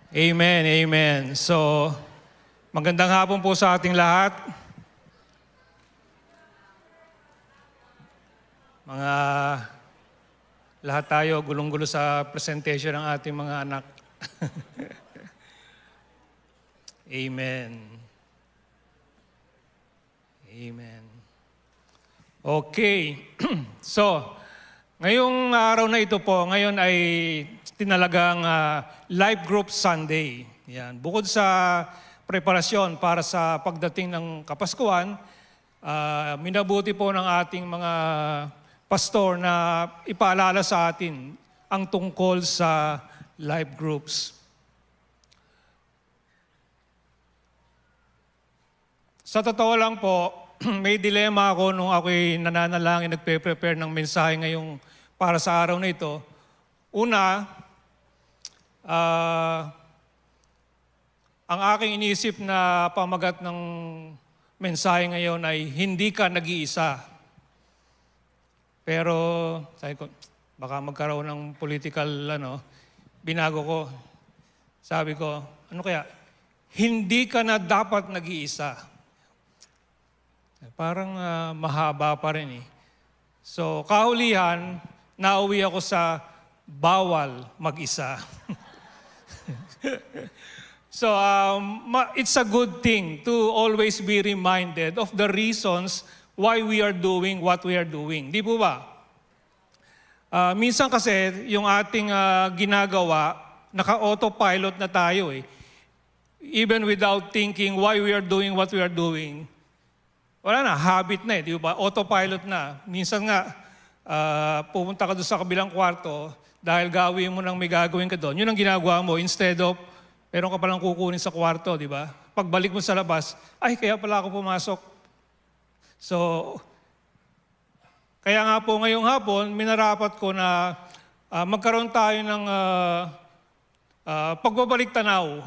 Amen, amen. So, magandang hapon po sa ating lahat. Mga lahat tayo gulong-gulo sa presentation ng ating mga anak. Amen. Amen. Okay. So, ngayong araw na ito po, ngayon ay tinalagang Life Group Sunday. Yan. Bukod sa preparasyon para sa pagdating ng Kapaskuhan, minabuti po ng ating mga pastor na ipaalala sa atin ang tungkol sa life groups. Sa totoo lang po, may dilema ako nung ako'y nananalangin, nagpe-prepare ng mensahe ngayong para sa araw na ito. Una, ang aking inisip na pamagat ng mensahe ngayon ay hindi ka nag-iisa. Pero sabi ko, baka magkaroon ng political, binago ko. Sabi ko, ano kaya? Hindi ka na dapat nag-iisa. Parang mahaba pa rin eh. So, kahulihan, nauwi ako sa bawal mag-isa. So, it's a good thing to always be reminded of the reasons why we are doing what we are doing. Di po ba? Minsan kasi, yung ating ginagawa, naka-autopilot na tayo eh. Even without thinking why we are doing what we are doing, wala na, habit na eh, di ba? Autopilot na. Minsan nga, pumunta ka doon sa kabilang kwarto, dahil gawin mo nang may gagawin ka doon, yun ang ginagawa mo instead of meron ka palang kukunin sa kwarto, di ba? Pagbalik mo sa labas, ay, kaya pala ako pumasok. So, kaya nga po ngayong hapon, minarapat ko na magkaroon tayo ng pagbabalik tanaw.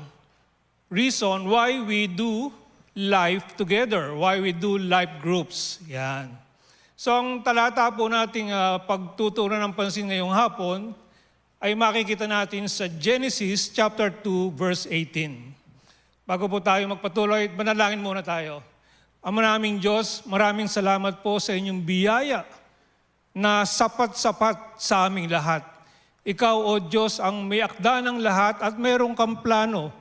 Reason why we do life together, why we do life groups. Yan. So, ang talata po nating pagtutunan ng pansin ngayong hapon, ay makikita natin sa Genesis chapter 2, verse 18. Bago po tayo magpatuloy, manalangin muna tayo. Ama naming Diyos, maraming salamat po sa inyong biyaya na sapat-sapat sa aming lahat. Ikaw, O Diyos, ang may akda ng lahat at mayroong kang plano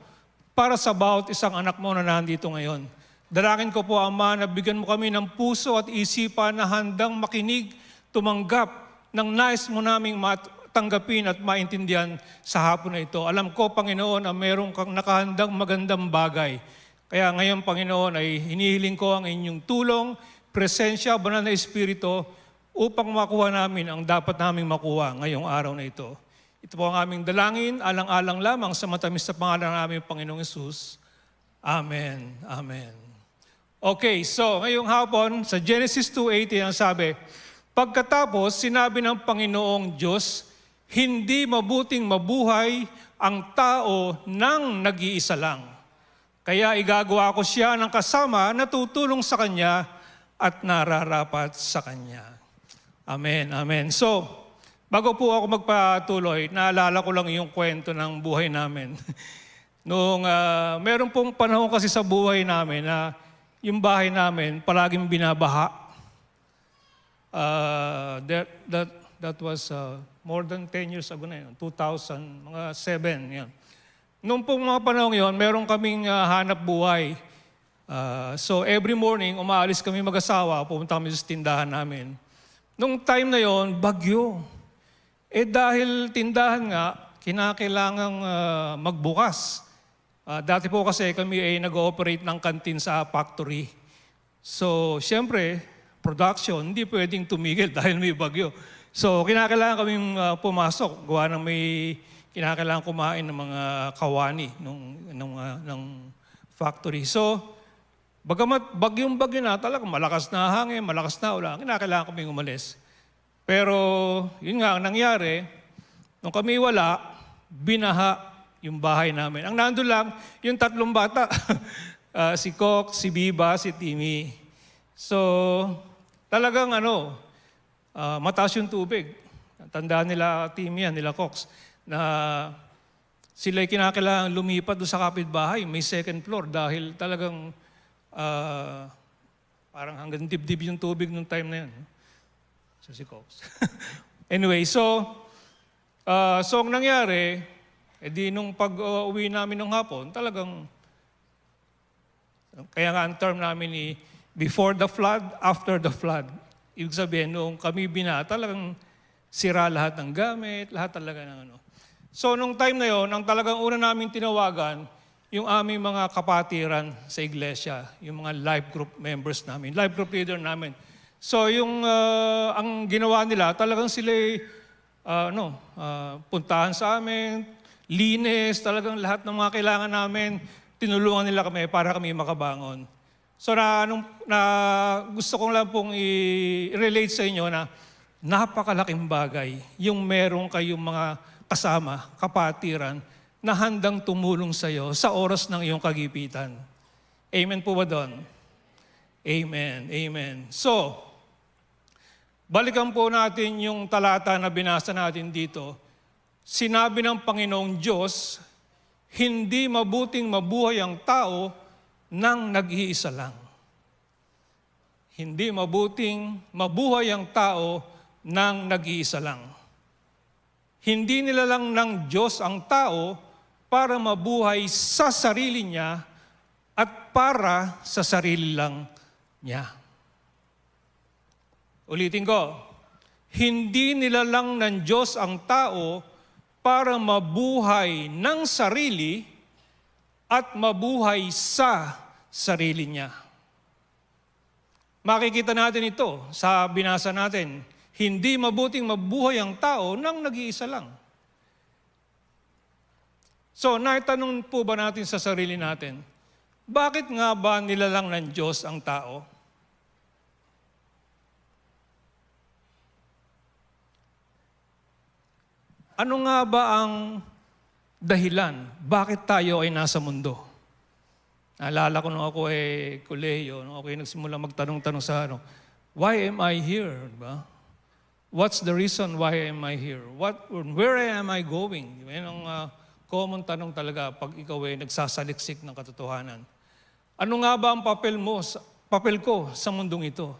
para sa bawat isang anak mo na nandito ngayon. Dalangin ko po, Ama, na bigyan mo kami ng puso at isipan na handang makinig, tumanggap ng nais mo naming tanggapin at maintindihan sa hapon na ito. Alam ko, Panginoon, na meron kang nakahandang magandang bagay. Kaya ngayon, Panginoon, ay hinihiling ko ang inyong tulong, presensya, banal na Espiritu, upang makuha namin ang dapat naming makuha ngayong araw na ito. Ito po ang aming dalangin, alang-alang lamang sa matamis na pangalan ng aming Panginoong Hesus. Amen. Amen. Okay, so ngayong hapon, sa Genesis 2:18 ang sabi, pagkatapos sinabi ng Panginoong Diyos, hindi mabuting mabuhay ang tao nang nag-iisa lang. Kaya igagawa ko siya ng kasama na tutulong sa kanya at nararapat sa kanya. Amen, amen. So, bago po ako magpatuloy, naalala ko lang yung kwento ng buhay namin. Noong meron pong panahon kasi sa buhay namin na yung bahay namin palaging binabaha. That was more than 10 years ago na yun, 2000, mga 7, yan. Noong pong mga panahon yun, meron kaming hanap buhay. So every morning, umaalis kami mag-asawa, pumunta kami sa tindahan namin. Noong time na yon, bagyo. Dahil tindahan nga, kinakailangang magbukas. Dati po kasi kami ay nag-ooperate ng kantin sa factory. So, siyempre, production, hindi pwedeng tumigil dahil may bagyo. So, kinakailangan kaming pumasok, gawa ng may kinakailangan kumain ng mga kawani ng factory. So, bagamat bagyong-bagyo na, talagang malakas na hangin, malakas na ulan, kinakailangan kaming umalis. Pero, yun nga, ang nangyari, nung kami wala, binaha yung bahay namin. Ang nandun lang, yung 3 bata, si Cox, si Biba, si Timmy. So, talagang mataas yung tubig. Tandaan nila team yan, nila Cox, na Sila'y kinakailangan lumipat doon sa kapitbahay. May second floor dahil talagang parang hanggang dibdib yung tubig nung time na yun. So si Cox. Anyway, so ang nangyari, edi nung pag-uwi namin ng hapon, talagang, kaya nga ang term namin ni before the flood, after the flood. Ibig sabihin, nung kami binata, talagang sira lahat ng gamit, lahat talaga ng ano. So nung time na yon, ang talagang una namin tinawagan, yung aming mga kapatiran sa iglesia, yung mga life group members namin, life group leader namin. So yung ang ginawa nila, talagang sila puntahan sa amin, linis, talagang lahat ng mga kailangan namin, tinulungan nila kami para kami makabangon. So gusto ko lang pong i-relate sa inyo na napakalaking bagay yung meron kayong mga kasama, kapatiran, na handang tumulong sa iyo sa oras ng iyong kagipitan. Amen po ba doon? Amen, amen. So, balikan po natin yung talata na binasa natin dito. Sinabi ng Panginoong Diyos, hindi mabuting mabuhay ang tao nang nag-iisa lang. Hindi mabuting mabuhay ang tao nang nag-iisa lang. Hindi nilalang ng Diyos ang tao para mabuhay sa sarili niya at para sa sarili lang niya. Ulitin ko, hindi nilalang ng Diyos ang tao para mabuhay ng sarili at mabuhay sa sarili niya. Makikita natin ito sa binasa natin. Hindi mabuting mabuhay ang tao nang nag-iisa lang. So, naitanong po ba natin sa sarili natin, bakit nga ba nilalang ng Diyos ang tao? Ano nga ba ang dahilan? Bakit tayo ay nasa mundo? Naalala ko nung ako ay kolehiyo, nung ako ay nagsimula magtanong-tanong sa why am I here? Diba? What's the reason why am I here? Where am I going? Yan ang common tanong talaga pag ikaw ay nagsasaliksik ng katotohanan. Ano nga ba ang papel ko sa mundong ito?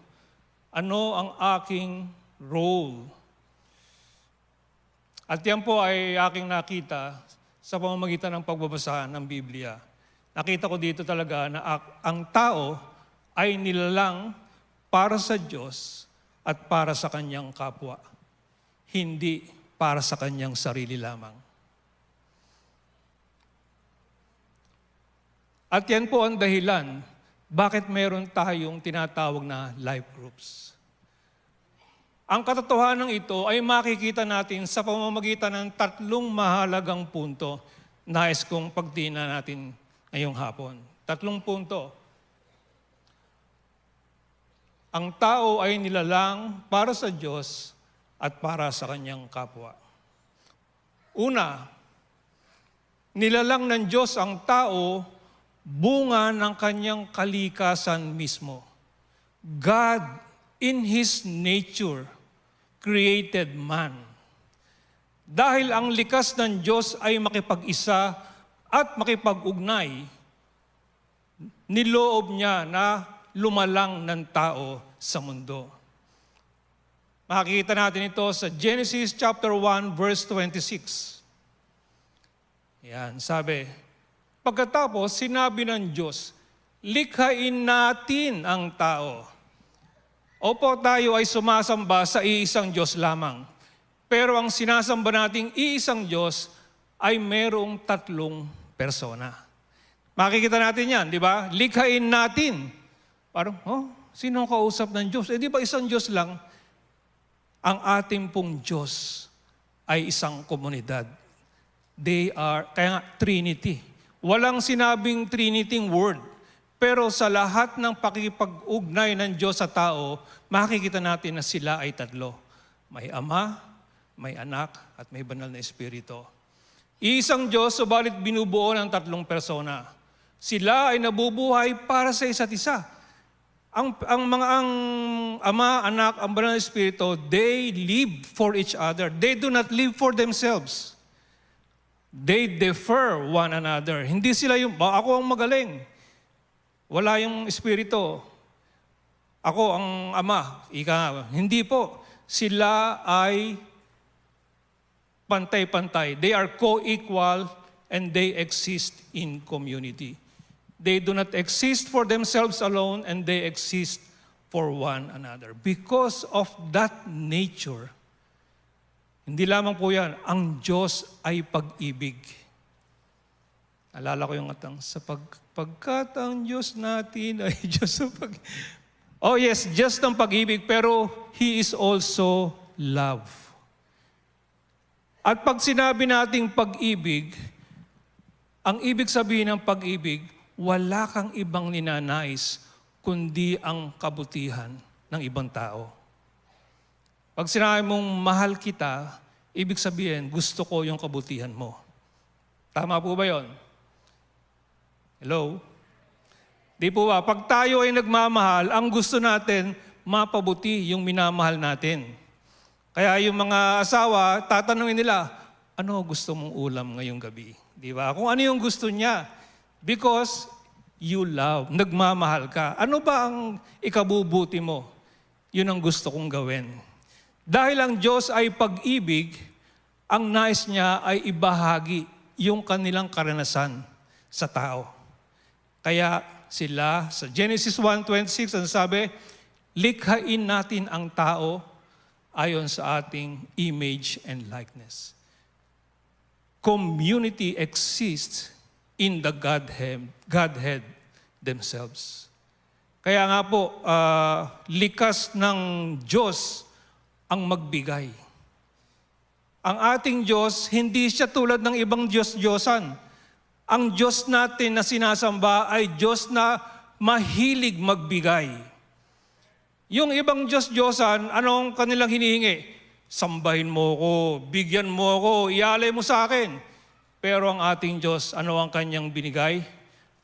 Ano ang aking role? At yan po ay aking nakita sa pamamagitan ng pagbabasa ng Biblia. Nakita ko dito talaga na ang tao ay nilalang para sa Diyos at para sa kanyang kapwa. Hindi para sa kanyang sarili lamang. At yan po ang dahilan bakit meron tayong tinatawag na life groups. Ang katotohanan ito ay makikita natin sa pamamagitan ng tatlong mahalagang punto nais kong pagdiinan natin ngayong hapon. Tatlong punto. Ang tao ay nilalang para sa Diyos at para sa kanyang kapwa. Una, nilalang ng Diyos ang tao bunga ng kanyang kalikasan mismo. God, in His nature, created man. Dahil ang likas ng Diyos ay makipag-isa at makipag-ugnay, niloob niya na lumalang ng tao sa mundo. Makikita natin ito sa Genesis chapter 1 verse 26. Yan, sabi, pagkatapos sinabi ng Diyos, likhain natin ang tao. Opo, tayo ay sumasamba sa iisang Diyos lamang. Pero ang sinasamba nating iisang Diyos ay merong tatlong persona. Makikita natin yan, di ba? Likhain natin. Parang, sino ang kausap ng Diyos? Di ba isang Diyos lang? Ang ating pong Diyos ay isang komunidad. Kaya nga, Trinity. Walang sinabing Trinity word. Pero sa lahat ng pakikipag-ugnay ng Diyos sa tao, makikita natin na sila ay tatlo. May Ama, may Anak, at may Banal na Espiritu. Iisang Diyos, subalit binubuo ng tatlong persona. Sila ay nabubuhay para sa isa't isa. Ang Ama, Anak, ang Banal na Espiritu, they live for each other. They do not live for themselves. They defer one another. Hindi sila yung, ako ang magaling. Wala yung espiritu. Ako ang ama. Hindi po. Sila ay pantay-pantay. They are co-equal and they exist in community. They do not exist for themselves alone and they exist for one another. Because of that nature, hindi lamang po yan, ang Diyos ay pag-ibig. Alala ko yung atang, pagkat ang Diyos natin ay Diyos ng pag-ibig. Oh yes, Diyos ng pag-ibig, pero He is also love. At pag sinabi nating pag-ibig, ang ibig sabihin ng pag-ibig, wala kang ibang ninanais kundi ang kabutihan ng ibang tao. Pag sinabi mong mahal kita, ibig sabihin, gusto ko yung kabutihan mo. Tama po ba yon? Hello? Di po ba? Pag tayo ay nagmamahal, ang gusto natin, mapabuti yung minamahal natin. Kaya yung mga asawa, tatanungin nila, ano gusto mong ulam ngayong gabi? Di ba? Kung ano yung gusto niya. Because you love, nagmamahal ka. Ano ba ang ikabubuti mo? Yun ang gusto kong gawin. Dahil ang Diyos ay pag-ibig, ang nais niya ay ibahagi yung kanilang karanasan sa tao. Kaya sila, sa Genesis 1:26, ang sabi, likhain natin ang tao ayon sa ating image and likeness. Community exists in the Godhead themselves. Kaya nga po, likas ng Diyos ang magbigay. Ang ating Diyos, hindi siya tulad ng ibang Diyos-Diyosan. Ang Diyos natin na sinasamba ay Diyos na mahilig magbigay. Yung ibang Diyos-Diyosan, anong kanilang hinihingi? Sambahin mo ko, bigyan mo ko, ialay mo sa akin. Pero ang ating Diyos, ano ang kanyang binigay?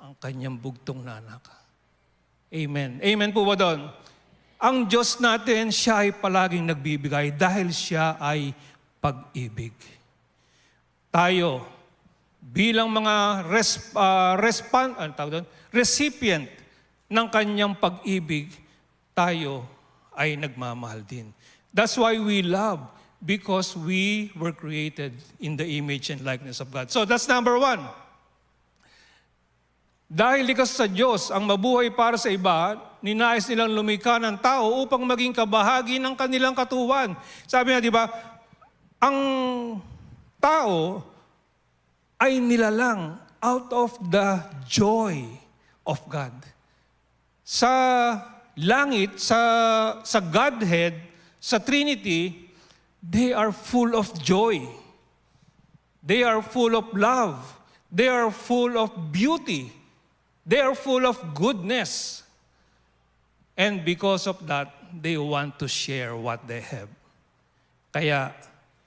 Ang kanyang bugtong na anak. Amen. Amen po ba doon? Ang Diyos natin, siya ay palaging nagbibigay dahil siya ay pag-ibig. Tayo, bilang mga recipient ng kanyang pag-ibig, tayo ay nagmamahal din. That's why we love, because we were created in the image and likeness of God. So that's number one. Dahil likas sa Diyos ang mabuhay para sa iba, ninais nilang lumikha ng tao upang maging kabahagi ng kanilang katuwan. Sabi nga, di ba, ang tao ay nilalang out of the joy of God. Sa langit, sa Godhead, sa Trinity, they are full of joy. They are full of love. They are full of beauty. They are full of goodness. And because of that, they want to share what they have. Kaya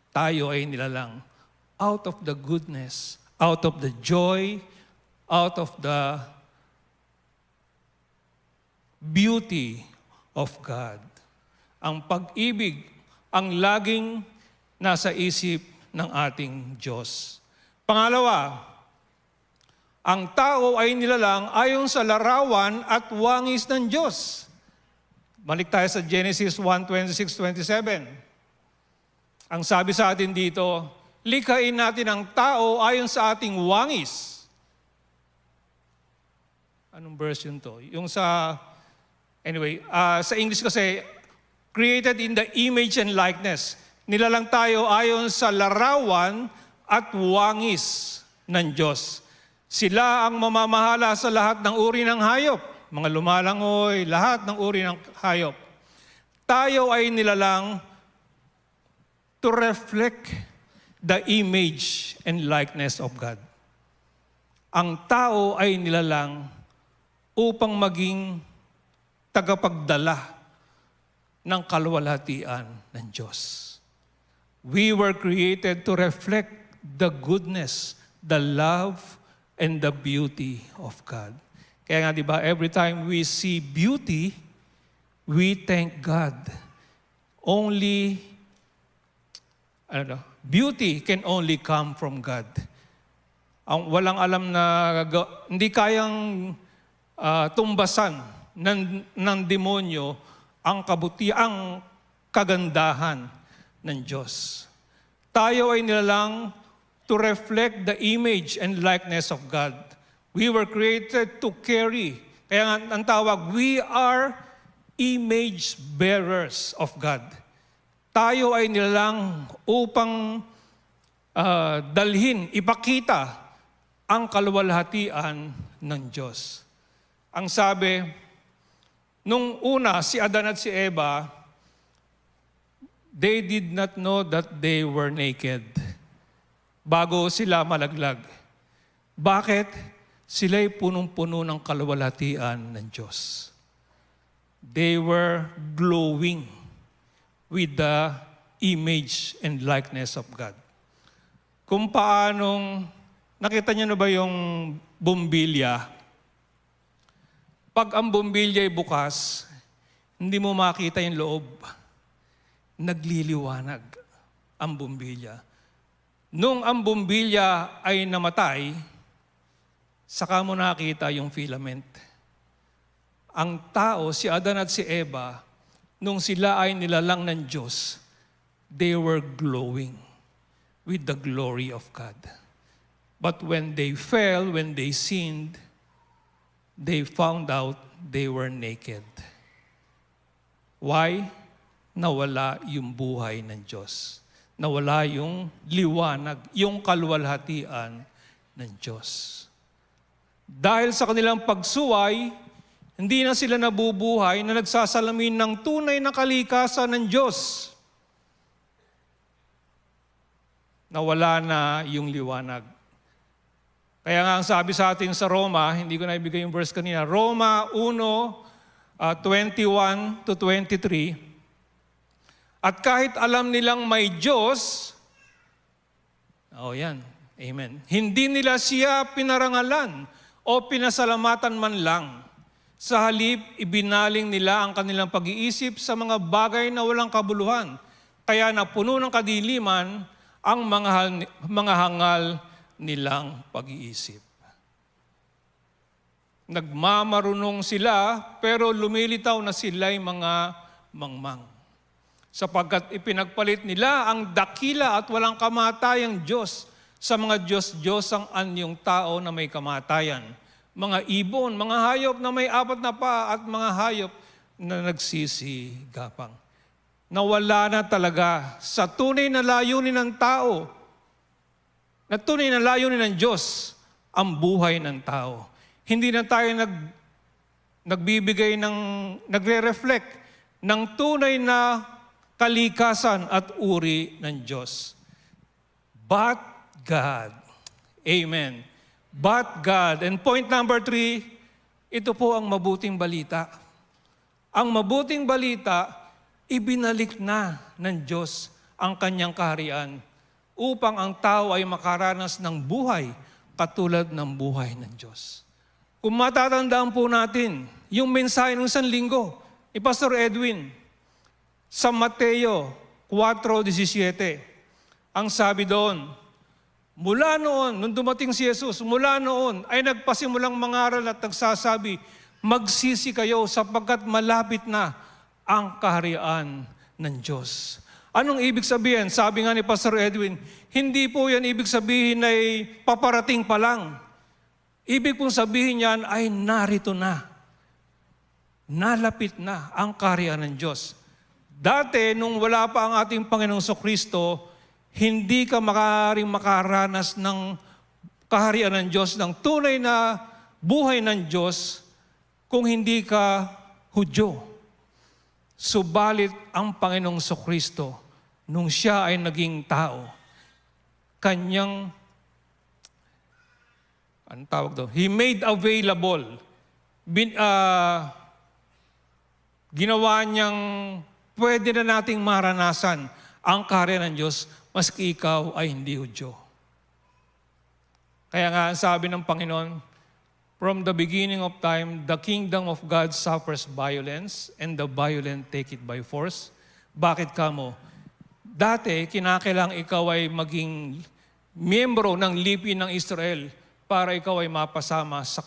tayo ay nilalang out of the goodness, out of the joy, out of the beauty of God. Ang pag-ibig ang laging nasa isip ng ating Diyos. Pangalawa, ang tao ay nilalang ayon sa larawan at wangis ng Diyos. Balik tayo sa Genesis 1:26-27. Ang sabi sa atin dito, likhain natin ang tao ayon sa ating wangis. Anong version to? Yung sa, anyway, sa English kasi, created in the image and likeness. Nilalang tayo ayon sa larawan at wangis ng Diyos. Sila ang mamamahala sa lahat ng uri ng hayop. Mga lumalangoy, lahat ng uri ng hayop. Tayo ay nilalang to reflect the image and likeness of God. Ang tao ay nilalang upang maging tagapagdala ng kaluwalhatian ng Diyos. We were created to reflect the goodness, the love, and the beauty of God. Kaya nga, di ba, every time we see beauty, we thank God. Beauty can only come from God. ang walang alam na hindi kayang tumbasan ng demonyo ang ang kagandahan ng Diyos. Tayo ay nilalang to reflect the image and likeness of God. We were created to carry. Kaya nga, ang tawag, we are image bearers of God. Tayo ay nilalang upang dalhin, ipakita ang kaluwalhatian ng Diyos. Ang sabi, nung una, si Adan at si Eva, they did not know that they were naked bago sila malaglag. Bakit? Sila'y punong-puno ng kaluwalhatian ng Diyos. They were glowing with the image and likeness of God. Kung paanong, nakita niyo na ba yung bumbilya? Pag ang bumbilya ay bukas, hindi mo makita yung loob. Nagliliwanag ang bumbilya. Nung ang bumbilya ay namatay, saka mo nakita yung filament. Ang tao, si Adan at si Eva, nung sila ay nilalang ng Diyos, they were glowing with the glory of God. But when they fell, when they sinned, they found out they were naked. Why? Nawala yung buhay ng Diyos. Nawala yung liwanag, yung kaluwalhatian ng Diyos. Dahil sa kanilang pagsuway, hindi na sila nabubuhay na nagsasalamin ng tunay na kalikasan ng Diyos. Nawala na yung liwanag. Kaya nga ang sabi sa atin sa Roma, hindi ko na ibigay yung verse kanina, Roma 1:21 to 23, at kahit alam nilang may Diyos, yan, amen, hindi nila siya pinarangalan o pinasalamatan man lang. Sa halip, ibinaling nila ang kanilang pag-iisip sa mga bagay na walang kabuluhan. Kaya napuno ng kadiliman ang mga hangal nilang pag-iisip. Nagmamarunong sila, pero lumilitaw na sila'y mga mangmang. Sapagkat ipinagpalit nila ang dakila at walang kamatayang Diyos sa mga Diyos-Diyos ang anyong tao na may kamatayan, mga ibon, mga hayop na may 4 na paa at mga hayop na nagsisigapang. Nawala na talaga sa tunay na layunin ng tao, na tunay na layunin ng Diyos, ang buhay ng tao. Hindi na tayo nagre-reflect ng tunay na kalikasan at uri ng Diyos. But God. Amen. But God. And point number 3, ito po ang mabuting balita. Ang mabuting balita, ibinalik na ng Diyos ang kanyang kaharian upang ang tao ay makaranas ng buhay katulad ng buhay ng Diyos. Kung matatandaan po natin, yung mensahe ng isang linggo ni Pastor Edwin sa Mateo 4:17, ang sabi doon, mula noon, nung dumating si Jesus, mula noon ay nagpasimulang mangaral at nagsasabi, magsisi kayo sapagkat malapit na ang kaharian ng Diyos. Anong ibig sabihin? Sabi nga ni Pastor Edwin, hindi po yan ibig sabihin ay paparating pa lang. Ibig pong sabihin yan ay narito na. Nalapit na ang kaharian ng Diyos. Dati, nung wala pa ang ating Panginoong Kristo, hindi ka maaaring makaranas ng kaharian ng Diyos, ng tunay na buhay ng Diyos, kung hindi ka Hudyo. Subalit ang Panginoong Kristo, nung siya ay naging tao, kanyang, anong tawag doon? He made available. Ginawa niyang pwede na nating maranasan ang kaharian ng Diyos, maski ikaw ay hindi Hudyo. Kaya nga, sabi ng Panginoon, from the beginning of time, the kingdom of God suffers violence, and the violent take it by force. Bakit kamo? Dati, kinakailangan ikaw ay maging miyembro ng lipi ng Israel para ikaw ay mapasama sa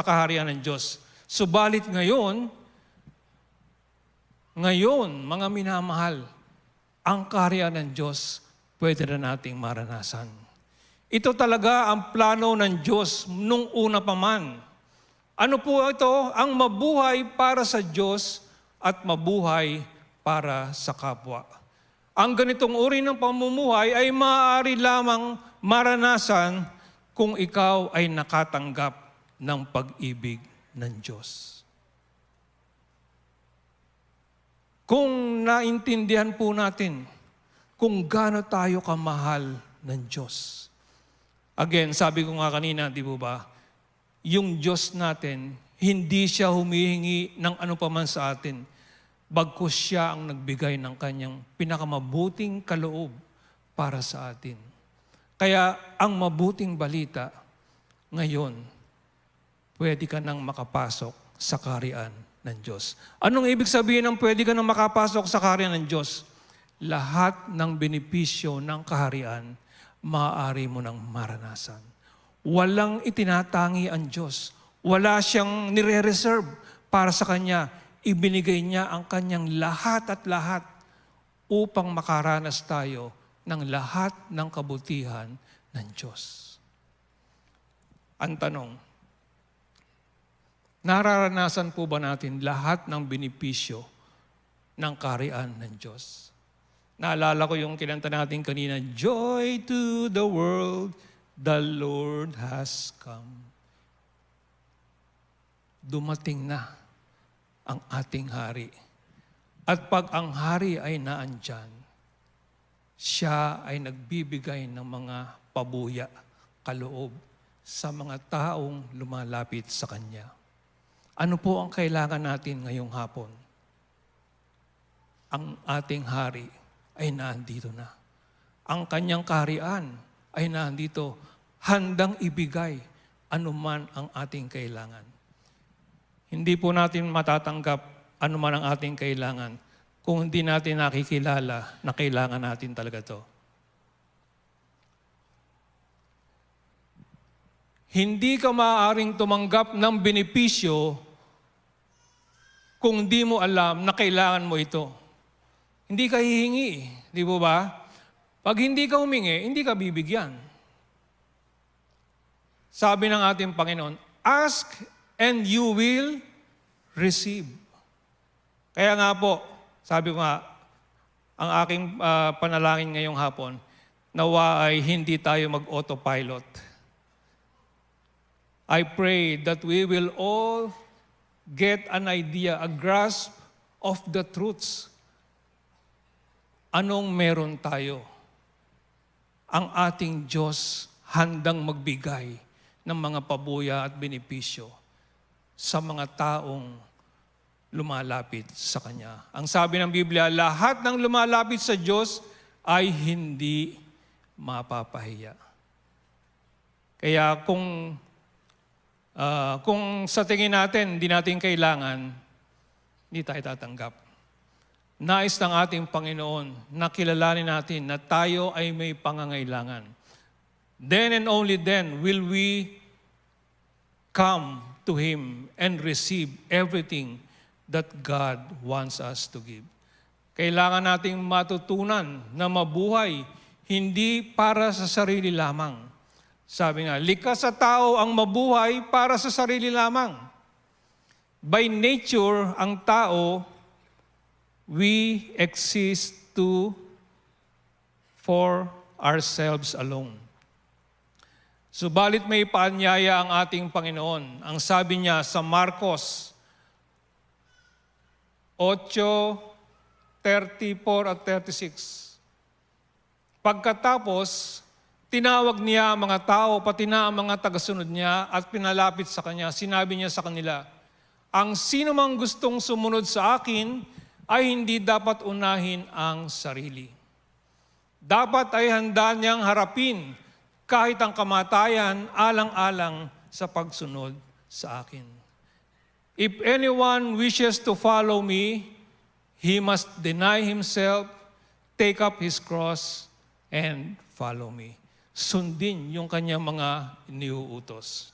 kaharian ng Diyos. Subalit ngayon, mga minamahal, ang kaharian ng Diyos pwede na nating maranasan. Ito talaga ang plano ng Diyos nung una pa man. Ano po ito? Ang mabuhay para sa Diyos at mabuhay para sa kapwa. Ang ganitong uri ng pamumuhay ay maaari lamang maranasan kung ikaw ay nakatanggap ng pag-ibig ng Diyos. Kung naintindihan po natin kung gaano tayo kamahal ng Diyos. Again, sabi ko nga kanina, di ba, yung Diyos natin, hindi siya humihingi ng ano paman sa atin, bagkus siya ang nagbigay ng kanyang pinakamabuting kaloob para sa atin. Kaya ang mabuting balita, ngayon, pwede ka nang makapasok sa kaharian ng Diyos. Anong ibig sabihin ng pwede ka nang makapasok sa kaharian ng Diyos? Lahat ng benepisyo ng kaharian, maaari mo nang maranasan. Walang itinatangi ang Diyos. Wala siyang nire-reserve para sa Kanya. Ibinigay niya ang Kanyang lahat at lahat upang makaranas tayo ng lahat ng kabutihan ng Diyos. Ang tanong, nararanasan po ba natin lahat ng benepisyo ng kaharian ng Diyos? Naalala ko yung kinanta natin kanina, Joy to the world, the Lord has come. Dumating na ang ating hari. At pag ang hari ay naandyan, siya ay nagbibigay ng mga pabuya, kaloob sa mga taong lumalapit sa Kanya. Ano po ang kailangan natin ngayong hapon? Ang ating hari ay naandito na. Ang Kanyang kaharian ay naandito, handang ibigay anuman ang ating kailangan. Hindi po natin matatanggap anuman ang ating kailangan kung hindi natin nakikilala na kailangan natin talaga to. Hindi ka maaaring tumanggap ng benepisyo kung di mo alam na kailangan mo ito. Hindi ka hihingi, di po ba? Pag hindi ka humingi, hindi ka bibigyan. Sabi ng ating Panginoon, ask and you will receive. Kaya nga po, sabi ko nga, ang aking panalangin ngayong hapon, nawa ay hindi tayo mag-autopilot. I pray that we will all get an idea, a grasp of the truths. Anong meron tayo? Ang ating Diyos handang magbigay ng mga pabuya at benepisyo sa mga taong lumalapit sa Kanya. Ang sabi ng Biblia, lahat ng lumalapit sa Diyos ay hindi mapapahiya. Kaya kung sa tingin natin, hindi natin kailangan, hindi tayo tatanggap. Nais ng ating Panginoon na kilalanin natin na tayo ay may pangangailangan. Then and only then will we come to Him and receive everything that God wants us to give. Kailangan nating matutunan na mabuhay hindi para sa sarili lamang. Sabi nga, likas sa tao ang mabuhay para sa sarili lamang. By nature, ang tao, we exist for ourselves alone. Subalit may paanyaya ang ating Panginoon. Ang sabi niya sa Marcos 8:34 at 36. Pagkatapos, tinawag niya ang mga tao, pati na ang mga tagasunod niya at pinalapit sa Kanya. Sinabi niya sa kanila, ang sino mang gustong sumunod sa akin ay hindi dapat unahin ang sarili. Dapat ay handa niyang harapin kahit ang kamatayan alang-alang sa pagsunod sa akin. If anyone wishes to follow me, he must deny himself, take up his cross, and follow me. sundin yung kanyang mga iniuutos.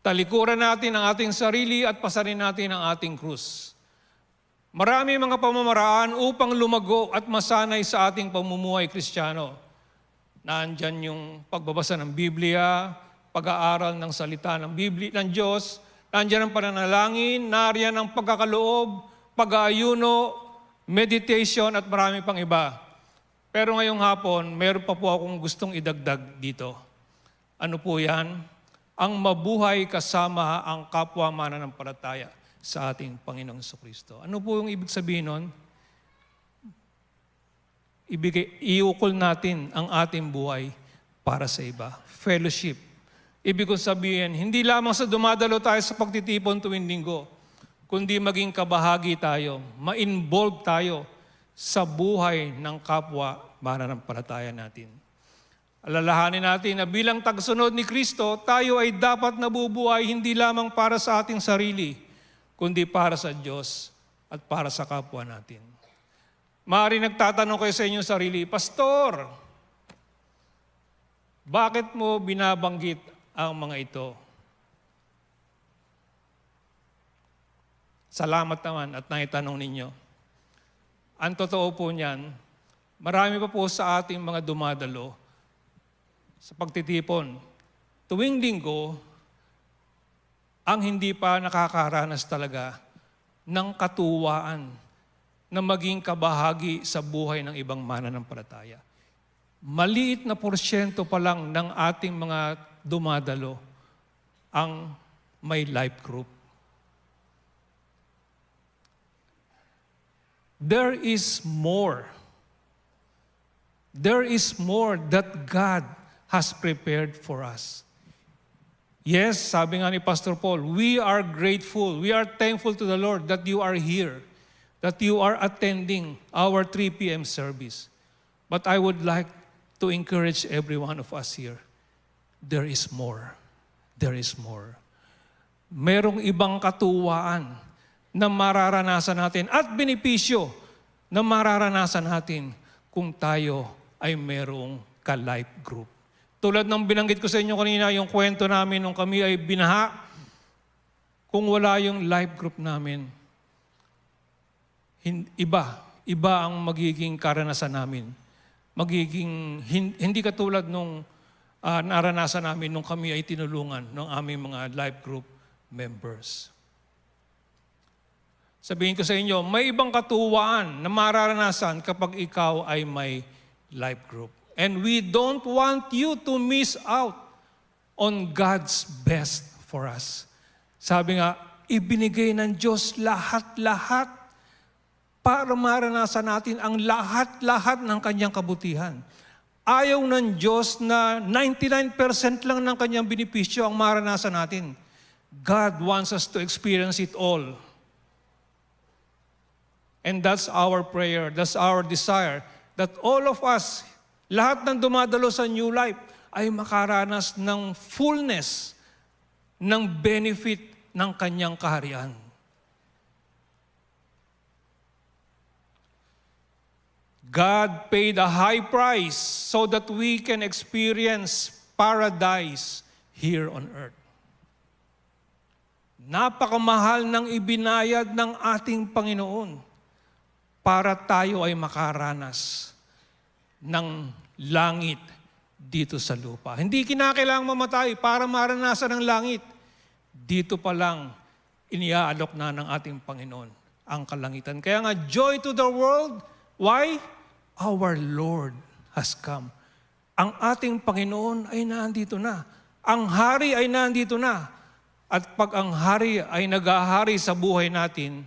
Talikuran natin ang ating sarili at pasarin natin ang ating krus. Marami mga pamamaraan upang lumago at masanay sa ating pamumuhay Kristiyano. Nandyan yung pagbabasa ng Biblia, pag-aaral ng salita ng Biblia ng Diyos, nandyan ang pananalangin, nariyan ang pagkakaloob, pag-aayuno, meditation at marami pang iba. Pero ngayong hapon, meron pa po akong gustong idagdag dito. Ano po yan? Ang mabuhay kasama ang kapwa mananampalataya sa ating Panginoong Jesucristo. Ano po yung ibig sabihin nun? Iukol natin ang ating buhay para sa iba. Fellowship. Ibig kong sabihin, hindi lamang sa dumadalo tayo sa pagtitipon tuwing linggo, kundi maging kabahagi tayo, ma-involve tayo sa buhay ng kapwa mananampalataya natin. Alalahanin natin na bilang tagasunod ni Kristo, tayo ay dapat nabubuhay hindi lamang para sa ating sarili, kundi para sa Diyos at para sa kapwa natin. Maaari nagtatanong kayo sa inyong sarili, Pastor, bakit mo binabanggit ang mga ito? Salamat naman at naitanong ninyo. Ang totoo po niyan, marami pa po sa ating mga dumadalo sa pagtitipon. Tuwing linggo, ang hindi pa nakakaranas talaga ng katuwaan na maging kabahagi sa buhay ng ibang mananampalataya. Maliit na porsyento pa lang ng ating mga dumadalo ang may life group. There is more. There is more that God has prepared for us. Yes, sabi nga ni Pastor Paul, we are grateful, we are thankful to the Lord that you are here, that you are attending our 3 p.m. service. But I would like to encourage every one of us here, there is more. There is more. Merong ibang katuwaan na mararanasan natin at benepisyo na mararanasan natin kung tayo ay merong ka-life group. Tulad ng binanggit ko sa inyo kanina, yung kwento namin nung kami ay binaha, kung wala yung life group namin, iba ang magiging karanasan namin. Hindi katulad nung naranasan namin nung kami ay tinulungan ng aming mga life group members. Sabihin ko sa inyo, may ibang katuwaan na mararanasan kapag ikaw ay may life group. And we don't want you to miss out on God's best for us. Sabi nga, ibinigay ng Diyos lahat-lahat para maranasan natin ang lahat-lahat ng kanyang kabutihan. Ayaw ng Diyos na 99% lang ng kanyang benepisyo ang maranasan natin. God wants us to experience it all. And that's our prayer, that's our desire, that all of us, lahat ng dumadalo sa New Life, ay makaranas ng fullness, ng benefit ng kanyang kaharian. God paid a high price so that we can experience paradise here on earth. Napakamahal ng ibinayad ng ating Panginoon para tayo ay makaranas ng langit dito sa lupa. Hindi kinakailangang mamatay para maranasan ng langit. Dito pa lang, iniaalok na ng ating Panginoon ang kalangitan. Kaya nga, joy to the world. Why? Our Lord has come. Ang ating Panginoon ay nandito na. Ang hari ay nandito na. At pag ang hari ay naghahari sa buhay natin,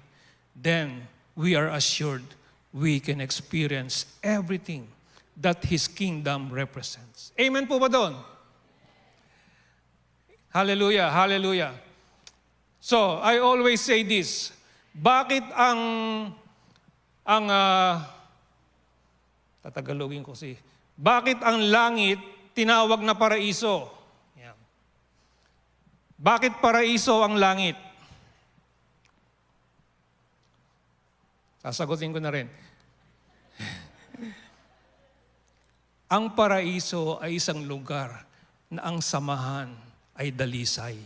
then we are assured we can experience everything that His kingdom represents. Amen po ba doon? Hallelujah, hallelujah. So, I always say this, bakit tatagalogin ko bakit ang langit tinawag na paraiso? Yan. Bakit paraiso ang langit? Sasagutin ko na rin. Ang paraiso ay isang lugar na ang samahan ay dalisay.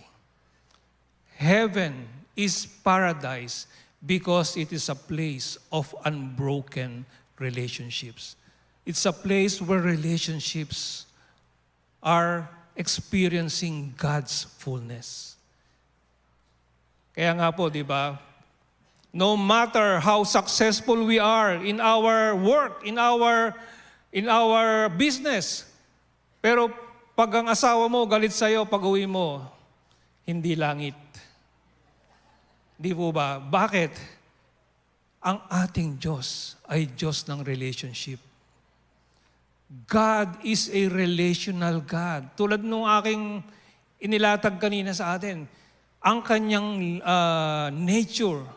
Heaven is paradise because it is a place of unbroken relationships. It's a place where relationships are experiencing God's fullness. Kaya nga po, di ba, no matter how successful we are in our work, in our business, pero pag ang asawa mo galit sa'yo, pag uwi mo, hindi langit. Di po ba? Bakit? Ang ating Diyos ay Diyos ng relationship. God is a relational God. Tulad nung aking inilatag kanina sa atin, ang kanyang nature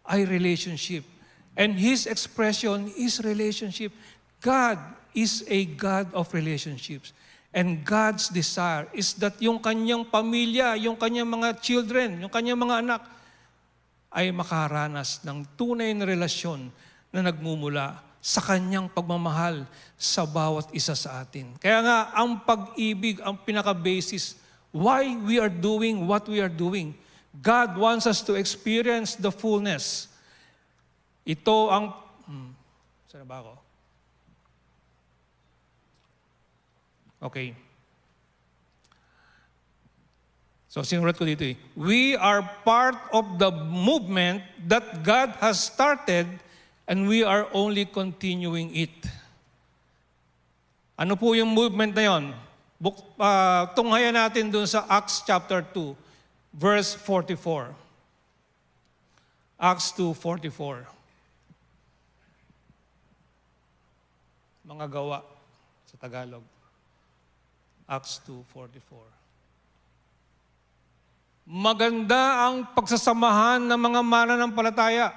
ay relationship. And His expression is relationship. God is a God of relationships. And God's desire is that yung kanyang pamilya, yung kanyang mga children, yung kanyang mga anak, ay makaranas ng tunay na relasyon na nagmumula sa kanyang pagmamahal sa bawat isa sa atin. Kaya nga, ang pag-ibig, ang pinaka-basis, why we are doing what we are doing. God wants us to experience the fullness. Ito ang... Saan ba ako? Okay. So, sinulat ko dito eh. We are part of the movement that God has started and we are only continuing it. Ano po yung movement na yon? Tunghayan natin dun sa Acts chapter 2, verse 44. Acts 2:44. Mga gawa sa Tagalog. Acts 2:44. Maganda ang pagsasamahan ng mga mananampalataya.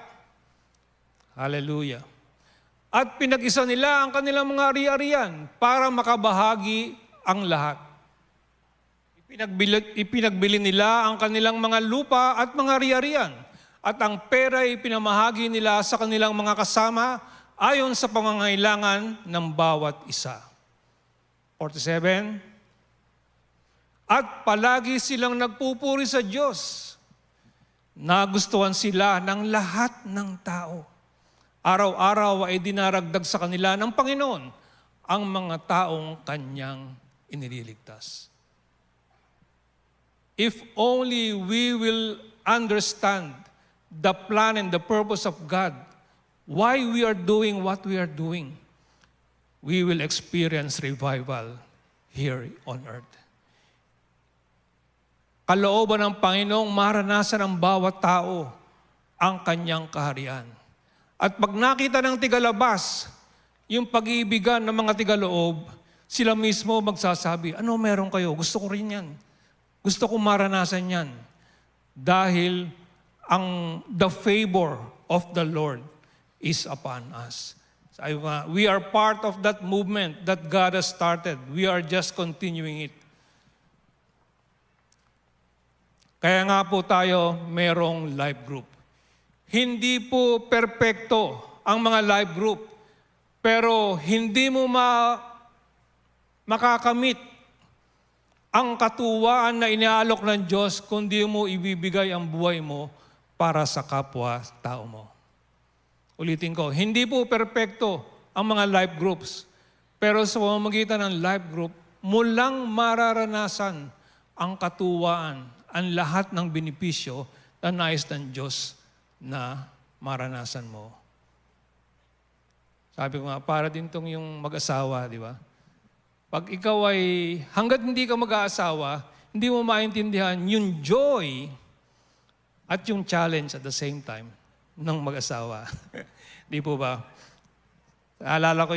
Hallelujah. At pinag-isa nila ang kanilang mga ari-arian para makabahagi ang lahat. Ipinagbili nila ang kanilang mga lupa at mga ari-arian at ang pera ay pinamahagi nila sa kanilang mga kasama ayon sa pangangailangan ng bawat isa. 47. At palagi silang nagpupuri sa Diyos. Nagustuhan sila ng lahat ng tao. Araw-araw ay dinaragdag sa kanila ng Panginoon ang mga taong kanyang inililigtas. If only we will understand the plan and the purpose of God, why we are doing what we are doing, we will experience revival here on earth. Kalooban ng Panginoong maranasan ng bawat tao ang kanyang kaharian. At pag nakita ng tigalabas, yung pag-iibigan ng mga tigaloob, sila mismo magsasabi, ano meron kayo? Gusto ko rin yan. Gusto ko maranasan yan. Dahil the favor of the Lord is upon us. We are part of that movement that God has started. We are just continuing it. Kaya nga po tayo merong life group. Hindi po perpekto ang mga life group, pero hindi mo makakamit ang katuwaan na inaalok ng Diyos kung di mo ibibigay ang buhay mo para sa kapwa-tao mo. Ulitin ko, hindi po perpekto ang mga life groups, pero sa pamamagitan ng life group, mulang mararanasan ang katuwaan, ang lahat ng benepisyo na nais ng Diyos na maranasan mo. Sabi ko nga, para din tong yung mag-asawa, di ba? Pag ikaw ay, hanggat hindi ka mag-aasawa, hindi mo maintindihan yung joy at yung challenge at the same time ng mag-asawa. Di po ba? Alala ko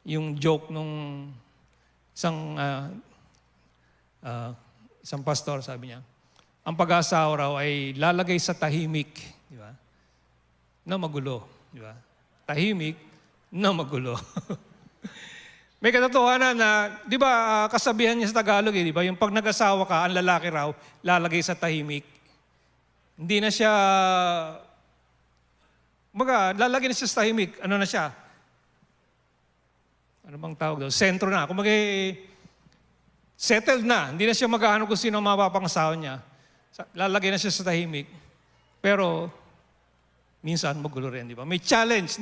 yung joke nung isang pastor, sabi niya, ang pag-aasawa raw ay lalagay sa tahimik, di ba? Na magulo, di ba? Tahimik na magulo. May katotohanan na, di ba, kasabihan niya sa Tagalog, di ba? Yung pag nag-asawa ka, ang lalaki raw, lalagay sa tahimik. Hindi na siya, lalagay na siya sa tahimik. Ano na siya? ano bang tawag daw? Sentro na. Kung settled na. Hindi na siya maghahanap kung sino ang mapapangasawa niya. Lalagay na siya sa tahimik. Pero, minsan magulo rin, di ba? May challenge,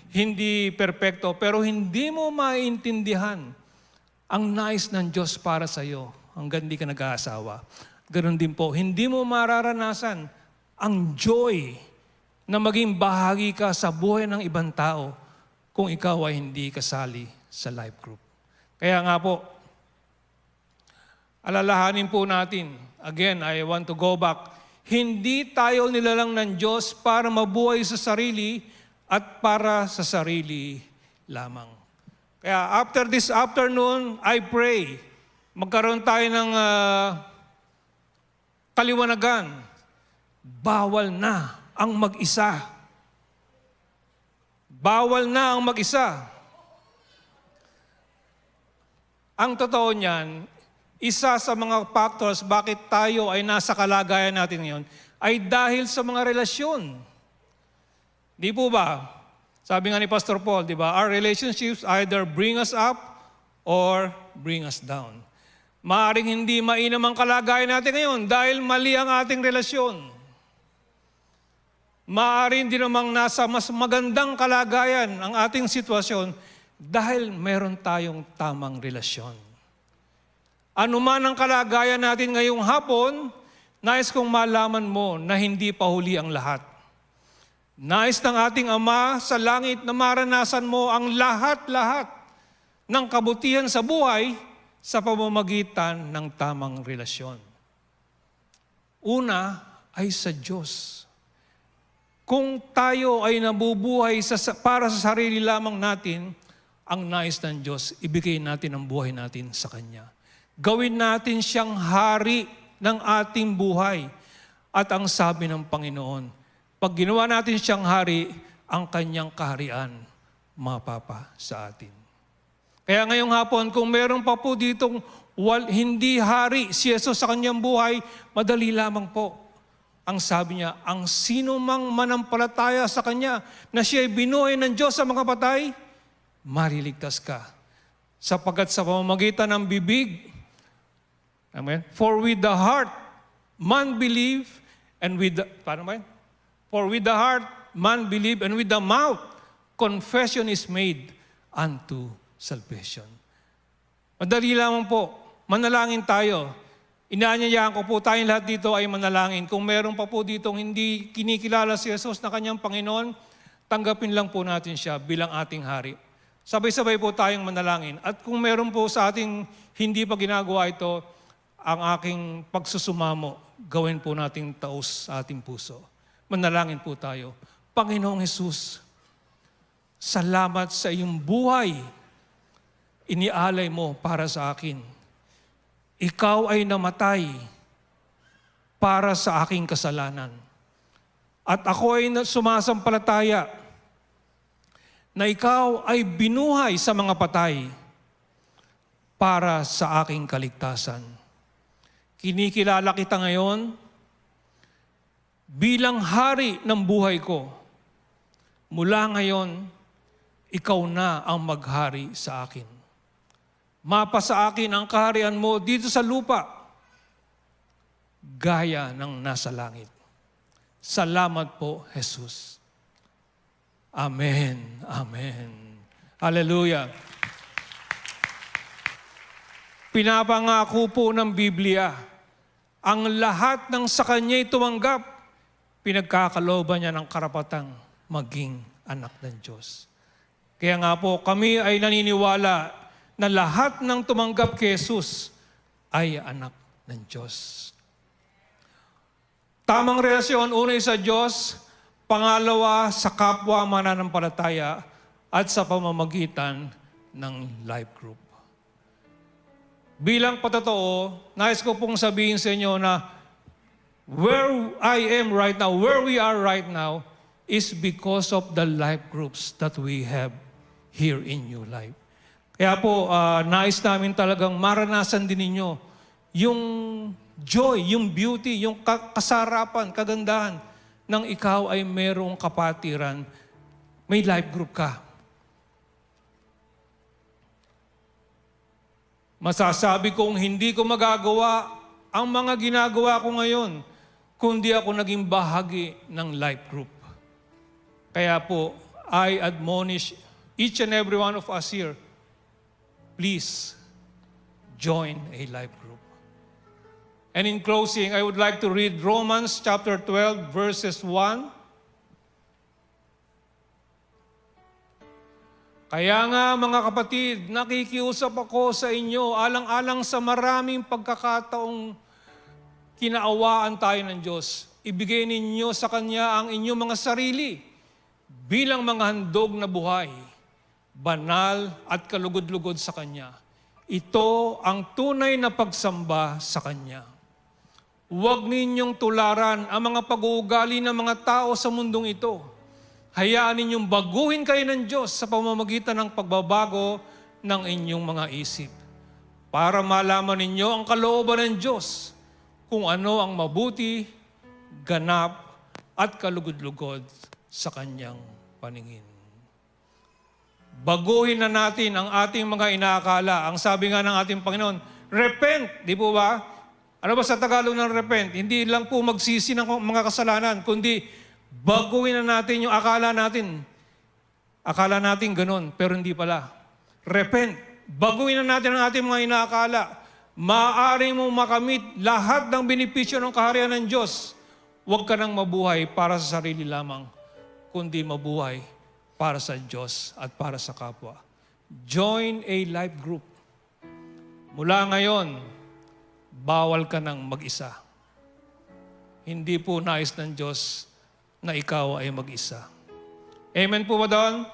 hindi perfecto, pero hindi mo maintindihan ang nais ng Diyos para sa iyo hanggang hindi ka nag-aasawa. Ganon din po, hindi mo mararanasan ang joy na maging bahagi ka sa buhay ng ibang tao kung ikaw ay hindi kasali sa life group. Kaya nga po, alalahanin po natin, again, I want to go back, hindi tayo nilalang ng Diyos para mabuhay sa sarili at para sa sarili lamang. Kaya after this afternoon, I pray, magkaroon tayo ng kaliwanagan. Bawal na ang mag-isa. Bawal na ang mag-isa. Ang totoo niyan, isa sa mga factors bakit tayo ay nasa kalagayan natin ngayon ay dahil sa mga relasyon. Di po ba? Sabi nga ni Pastor Paul, di ba? Our relationships either bring us up or bring us down. Maaring hindi mainam ang kalagayan natin ngayon dahil mali ang ating relasyon. Maaring din namang nasa mas magandang kalagayan ang ating sitwasyon dahil meron tayong tamang relasyon. Ano man ang kalagayan natin ngayong hapon, nais kong malaman mo na hindi pa huli ang lahat. Nais ng ating Ama sa langit na maranasan mo ang lahat-lahat ng kabutihan sa buhay sa pamamagitan ng tamang relasyon. Una ay sa Diyos. Kung tayo ay nabubuhay para sa sarili lamang natin, ang nais ng Diyos, ibigay natin ang buhay natin sa Kanya. Gawin natin siyang hari ng ating buhay. At ang sabi ng Panginoon, pag ginawa natin siyang hari, ang Kanyang kaharian mapapa sa atin. Kaya ngayong hapon, kung meron pa po ditong hindi hari si Jesus sa Kanyang buhay, madali lamang po. Ang sabi niya, ang sino mang manampalataya sa Kanya na siya ay binuhay ng Diyos sa mga patay, mariligtas ka. Sapagkat sa pamamagitan ng bibig, amen, for with the heart, man believe, and with the, paano ba yun? For with the heart, man believe, and with the mouth, confession is made unto salvation. Madali lamang po, manalangin tayo. Inaanyayahan ko po tayong lahat dito ay manalangin. Kung meron pa po ditong hindi kinikilala si Jesus na kanyang Panginoon, tanggapin lang po natin siya bilang ating hari. Sabay-sabay po tayong manalangin. At kung meron po sa ating hindi pa ginagawa ito, ang aking pagsusumamo, gawin po nating taos sa ating puso. Manalangin po tayo. Panginoong Jesus, salamat sa iyong buhay. Inialay mo para sa akin. Ikaw ay namatay para sa aking kasalanan. At ako ay sumasampalataya na ikaw ay binuhay sa mga patay para sa aking kaligtasan. Kinikilala kita ngayon bilang hari ng buhay ko. Mula ngayon, ikaw na ang maghari sa akin. Mapa sa akin ang kaharian mo dito sa lupa, gaya ng nasa langit. Salamat po, Jesus. Amen. Amen. Hallelujah. Pinapangako po ng Biblia, ang lahat ng sa Kanya'y tumanggap, pinagkakalooban niya ng karapatang maging anak ng Diyos. Kaya nga po, kami ay naniniwala na lahat ng tumanggap kay Jesus ay anak ng Diyos. Tamang relasyon, una sa Diyos, pangalawa sa kapwa mananampalataya at sa pamamagitan ng life group. Bilang patotoo, nais ko pong sabihin sa inyo na where I am right now, where we are right now, is because of the life groups that we have here in New Life. Kaya po, nais namin talagang maranasan din ninyo yung joy, yung beauty, yung kasarapan, kagandahan ng ikaw ay merong kapatiran, may life group ka. Masasabi kong hindi ko magagawa ang mga ginagawa ko ngayon kundi ako naging bahagi ng life group. Kaya po, I admonish each and every one of us here, please join a life group. And in closing, I would like to read Romans chapter 12, verses 1. Kaya nga mga kapatid, nakikiusap ako sa inyo alang-alang sa maraming pagkakataong kinaawaan tayo ng Diyos. Ibigay ninyo sa Kanya ang inyong mga sarili bilang mga handog na buhay, banal at kalugod-lugod sa Kanya. Ito ang tunay na pagsamba sa Kanya. Huwag ninyong tularan ang mga pag-uugali ng mga tao sa mundong ito. Hayaan ninyong baguhin kayo ng Diyos sa pamamagitan ng pagbabago ng inyong mga isip para malaman ninyo ang kalooban ng Diyos kung ano ang mabuti, ganap, at kalugod-lugod sa Kanyang paningin. Baguhin na natin ang ating mga inaakala. Ang sabi nga ng ating Panginoon, repent, di po ba? Ano ba sa Tagalog ng repent? Hindi lang po magsisi ng mga kasalanan, kundi baguhin na natin yung akala natin. Akala natin ganun, pero hindi pala. Repent. Baguhin na natin ang ating mga inaakala. Maaari mo makamit lahat ng benepisyo ng kaharian ng Diyos. Huwag ka nang mabuhay para sa sarili lamang, kundi mabuhay para sa Diyos at para sa kapwa. Join a life group. Mula ngayon, bawal ka nang mag-isa. Hindi po nais ng Diyos na ikaw ay mag-isa. Amen po ba doon?